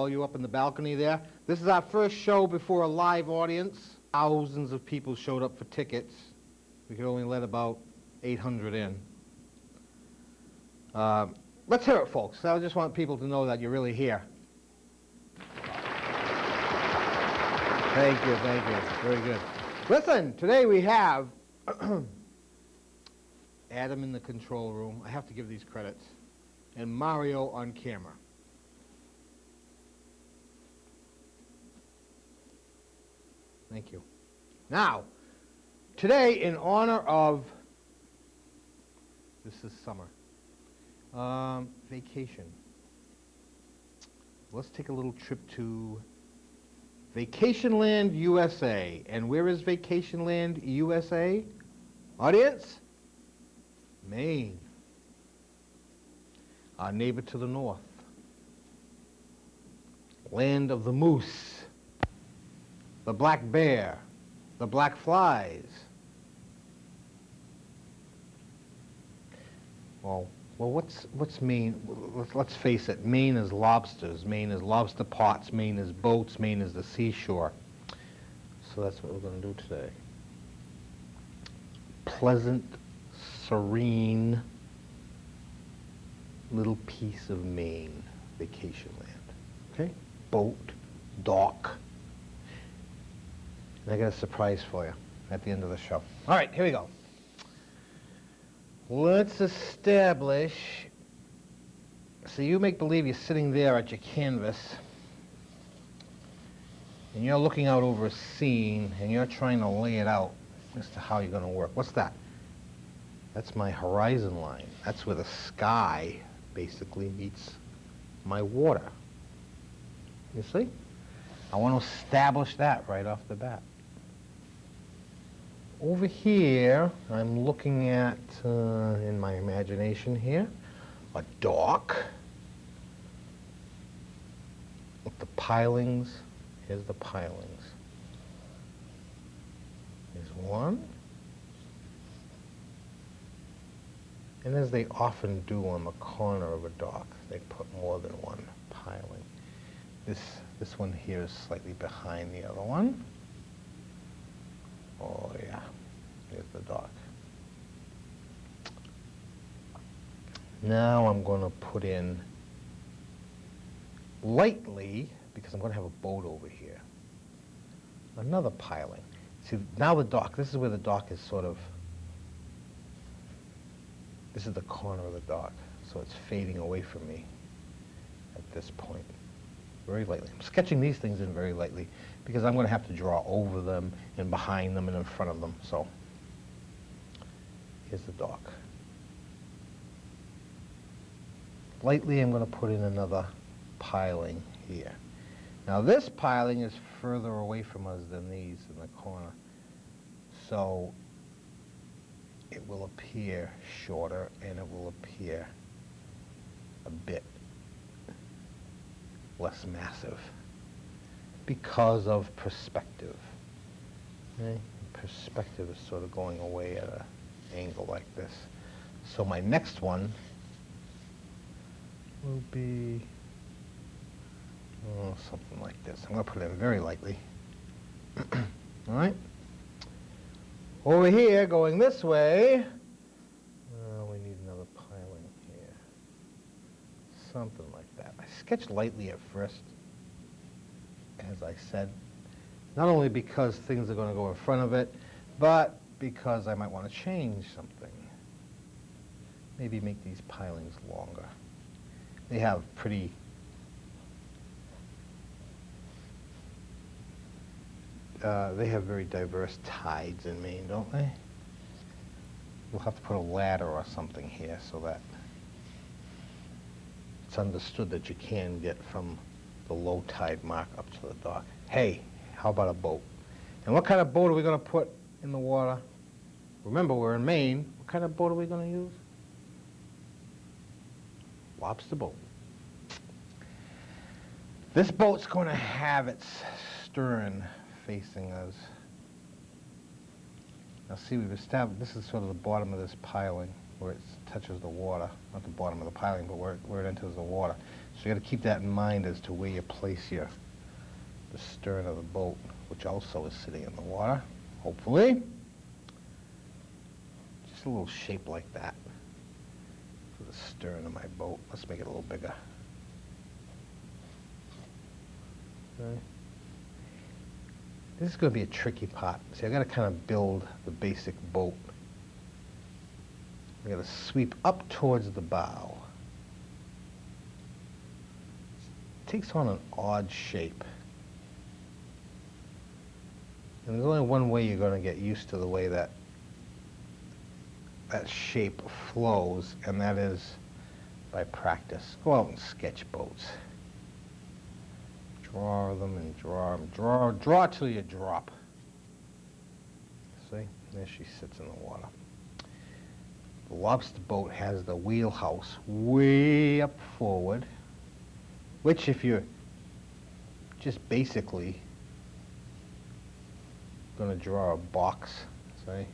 all you up in the balcony there. This is our first show before a live audience. Thousands of people showed up for tickets. We could only let about 800 in. Let's hear it, folks. I just want people to know that you're really here. Thank you, thank you. Very good. Listen, today we have Adam in the control room. I have to give these credits. And Mario on camera. Thank you. Now, today in honor of, this is summer, vacation. Let's take a little trip to Vacationland, USA. And where is Vacationland, USA? Audience? Maine. Our neighbor to the north. Land of the moose, the black bear, the black flies. Well, what's Maine? Let's face it, Maine is lobsters, Maine is lobster pots, Maine is boats, Maine is the seashore. So that's what we're going to do today. Pleasant, serene little piece of Maine, vacation land. Okay? Boat, dock. And I got a surprise for you at the end of the show. All right, here we go. Let's establish, so you make believe you're sitting there at your canvas and you're looking out over a scene and you're trying to lay it out as to how you're going to work. What's that? That's my horizon line. That's where the sky basically meets my water. You see? I want to establish that right off the bat. Over here, I'm looking at, in my imagination here, a dock with the pilings. Here's the pilings. There's one. And as they often do on the corner of a dock, they put more than one piling. This one here is slightly behind the other one. Oh yeah, here's the dock. Now I'm going to put in lightly, because I'm going to have a boat over here, another piling. See, now the dock, this is where the dock is sort of, this is the corner of the dock, so it's fading away from me at this point. Very lightly. I'm sketching these things in very lightly because I'm going to have to draw over them and behind them and in front of them. So here's the dock. Lightly I'm going to put in another piling here. Now this piling is further away from us than these in the corner. So it will appear shorter and it will appear a bit less massive because of perspective. Okay? Perspective is sort of going away at an angle like this. So my next one will be something like this. I'm going to put it in very lightly. All right? Over here, going this way, we need another piling here. Something like that. I sketched lightly at first, as I said, not only because things are going to go in front of it, but because I might want to change something. Maybe make these pilings longer. They have pretty they have very diverse tides in Maine, don't they? We'll have to put a ladder or something here so that it's understood that you can get from the low tide mark up to the dock. Hey, how about a boat? And what kind of boat are we going to put in the water? Remember, we're in Maine. What kind of boat are we going to use? Lobster boat. This boat's going to have its stern facing us. Now see, we've established, this is sort of the bottom of this piling where it touches the water. Not the bottom of the piling, but where it enters the water. So you got to keep that in mind as to where you place the stern of the boat, which also is sitting in the water, hopefully. Just a little shape like that for the stern of my boat. Let's make it a little bigger. Okay. This is going to be a tricky part. See, I got to kind of build the basic boat. I got to sweep up towards the bow. It takes on an odd shape. And there's only one way you're going to get used to the way that shape flows, and that is by practice. Go out and sketch boats. Draw them and draw them. Draw till you drop. See? There she sits in the water. The lobster boat has the wheelhouse way up forward, which if you're just basically going to draw a box, see?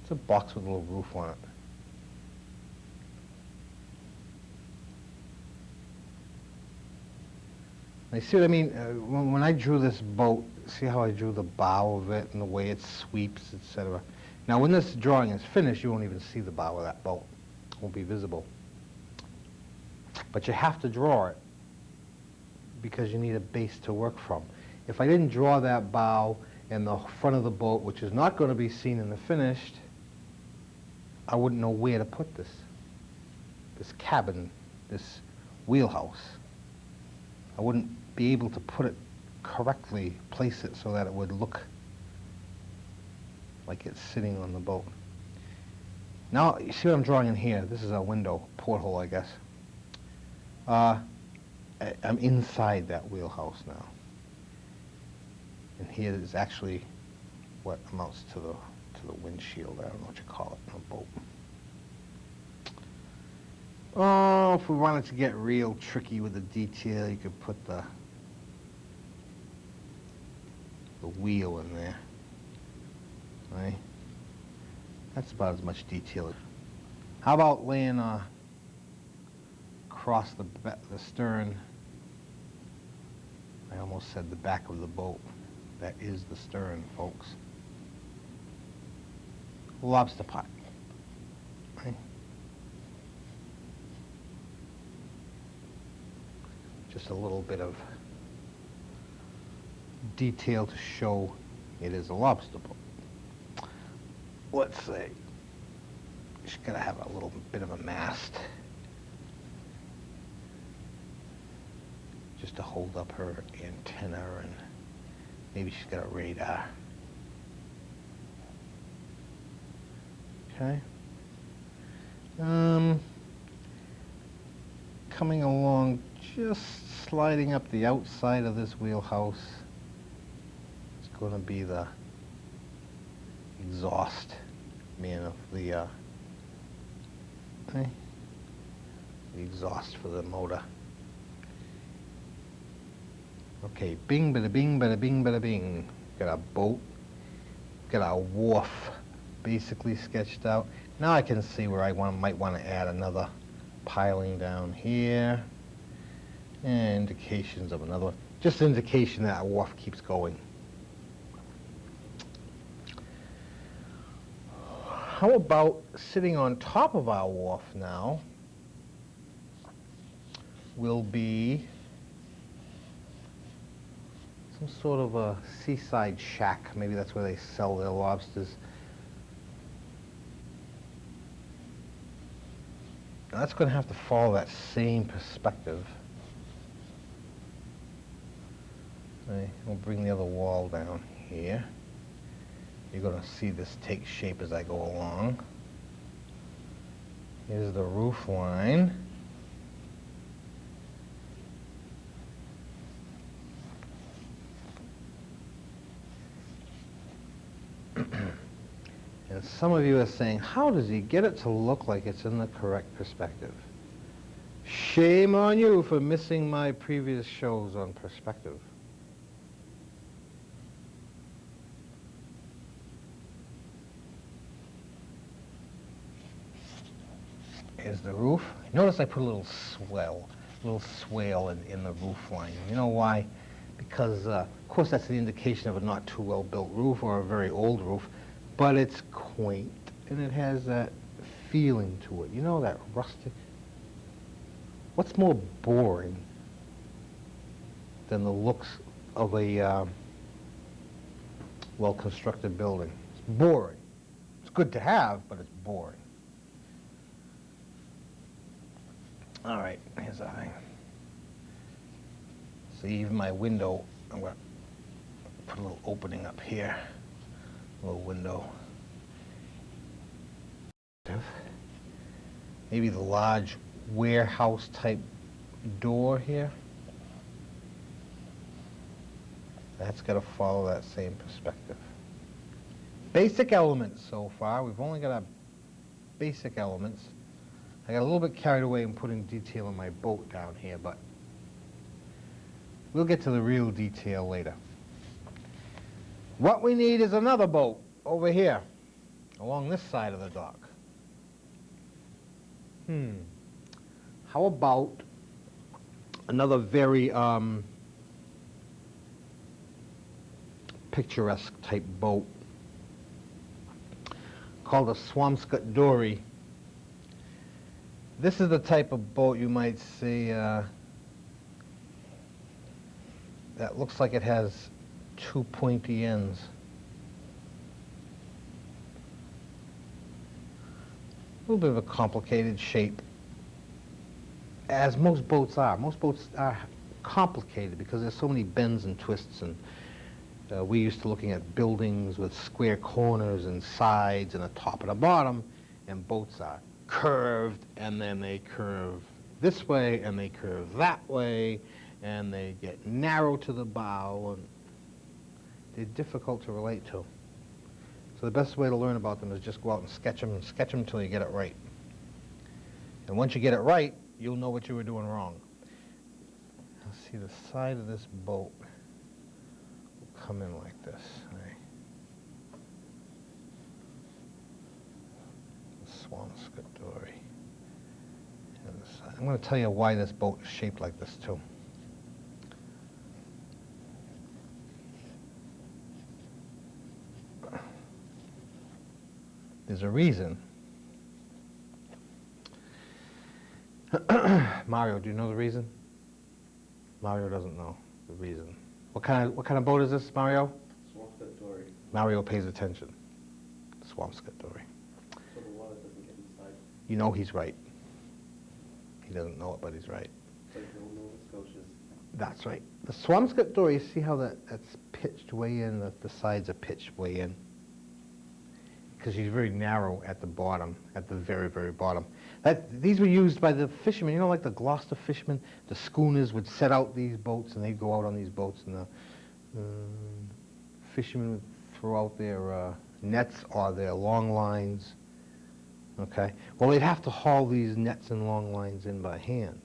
It's a box with a little roof on it. You see what I mean? When I drew this boat, see how I drew the bow of it and the way it sweeps, etc. Now when this drawing is finished, you won't even see the bow of that boat. It won't be visible. But you have to draw it because you need a base to work from. If I didn't draw that bow and the front of the boat, which is not going to be seen in the finished, I wouldn't know where to put this cabin, this wheelhouse. I wouldn't be able to put it correctly, place it so that it would look like it's sitting on the boat. Now, you see what I'm drawing in here? This is a window, porthole, I guess. I'm inside that wheelhouse now. And here is actually what amounts to the windshield. I don't know what you call it in a boat. Oh, if we wanted to get real tricky with the detail, you could put the wheel in there. Right? That's about as much detail. How about laying across the stern? I almost said the back of the boat. That is the stern, folks. Lobster pot. Right? Just a little bit of detail to show it is a lobster boat. Let's say she's got to have a little bit of a mast just to hold up her antenna, and maybe she's got a radar. Okay. Coming along, just sliding up the outside of this wheelhouse, it's going to be the exhaust, the exhaust for the motor. Okay, bing, bada bing, bada bing, bada bing. Got a boat, got a wharf basically sketched out. Now I can see where I might want to add another piling down here. And indications of another one. Just an indication that our wharf keeps going. How about sitting on top of our wharf now will be some sort of a seaside shack. Maybe that's where they sell their lobsters. Now that's going to have to follow that same perspective. Okay, we'll bring the other wall down here. You're going to see this take shape as I go along. Here's the roof line. And some of you are saying, how does he get it to look like it's in the correct perspective? Shame on you for missing my previous shows on perspective. Here's the roof. Notice I put a little swale in the roof line. You know why? Because, of course, that's an indication of a not too well-built roof or a very old roof, but it's quaint, and it has that feeling to it. You know, that rustic. What's more boring than the looks of a well-constructed building? It's boring. It's good to have, but it's boring. All right, here's the thing. See, even my window, I'm going to put a little opening up here, a little window. Maybe the large warehouse type door here. That's got to follow that same perspective. Basic elements so far. We've only got our basic elements. I got a little bit carried away in putting detail in my boat down here, but we'll get to the real detail later. What we need is another boat over here, along this side of the dock. How about another very picturesque type boat called a Swampscott dory. This is the type of boat you might see that looks like it has two pointy ends. A little bit of a complicated shape, as most boats are. Most boats are complicated because there's so many bends and twists, and we're used to looking at buildings with square corners and sides and a top and a bottom, and boats are curved, and then they curve this way, and they curve that way, and they get narrow to the bow, and they're difficult to relate to. So the best way to learn about them is just go out and sketch them until you get it right. And once you get it right, you'll know what you were doing wrong. Let's see, the side of this boat will come in like this. Right? Swampscott dory. And the side. I'm going to tell you why this boat is shaped like this too. There's a reason. Mario, do you know the reason? Mario doesn't know the reason. What kind of boat is this, Mario? Swampscott dory. Mario pays attention. Swampscott dory. So the water doesn't get inside. You know he's right. He doesn't know it, but he's right. It's like the old Nova Scotias. That's right. The Swampscott dory, see how that's pitched way in, the sides are pitched way in? Because she's very narrow at the bottom, at the very, very bottom. These were used by the fishermen, you know, like the Gloucester fishermen. The schooners would set out these boats, and they'd go out on these boats, and the fishermen would throw out their nets or their long lines. Okay? Well, they'd have to haul these nets and long lines in by hand.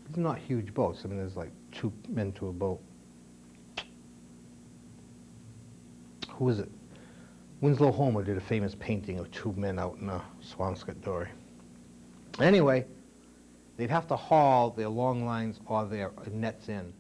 These are not huge boats. I mean, there's like 2 men to a boat. Who is it? Winslow Homer did a famous painting of 2 men out in a Swampscott dory. Anyway, they'd have to haul their long lines or their nets in.